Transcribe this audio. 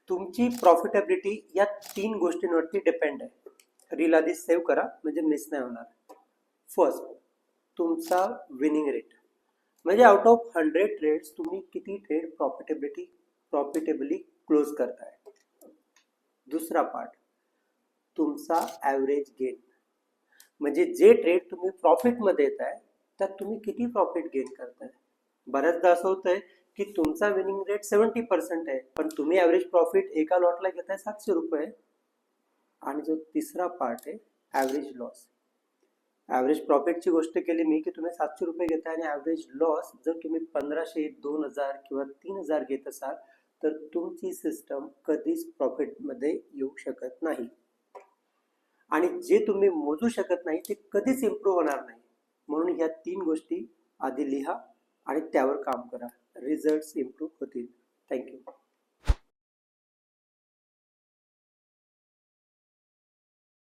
तुमची प्रॉफिटेबिलिटी या 3 गोष्टींवरती डिपेंड आहे. रील आधी सेव्ह करा म्हणजे मिस नाही होणार. फर्स्ट, तुमचा विनिंग रेट, म्हणजे आउट ऑफ 100 ट्रेड्स तुम्ही किती ट्रेड प्रॉफिटेबली क्लोज करताय. दुसरा पार्ट, तुमचा ॲव्हरेज गेन, म्हणजे जे ट्रेड तुम्ही प्रॉफिटमध्ये येताय त्यात तुम्ही किती प्रॉफिट गेन करताय. बऱ्याचदा असं होतंय की तुमचा विनिंग रेट 70% आहे पण तुम्ही ॲव्हरेज प्रॉफिट एका लॉटला घेताय 700 रुपये. आणि जो तिसरा पार्ट आहे ॲव्हरेज लॉस. ॲव्हरेज प्रॉफिटची गोष्ट केली मी की तुम्ही 700 रुपये घेताय आणि ॲव्हरेज लॉस जर तुम्ही 1500, 2000 किंवा 3000 घेत असाल तर तुमची सिस्टम कधीच प्रॉफिटमध्ये येऊ शकत नाही. आणि जे तुम्ही मोजू शकत नाही ते कधीच इम्प्रूव्ह होणार नाही. म्हणून ह्या 3 गोष्टी आधी लिहा आणि त्यावर काम करा. रिझल्ट्स इम्प्रूव्ह होतील. थँक्यू.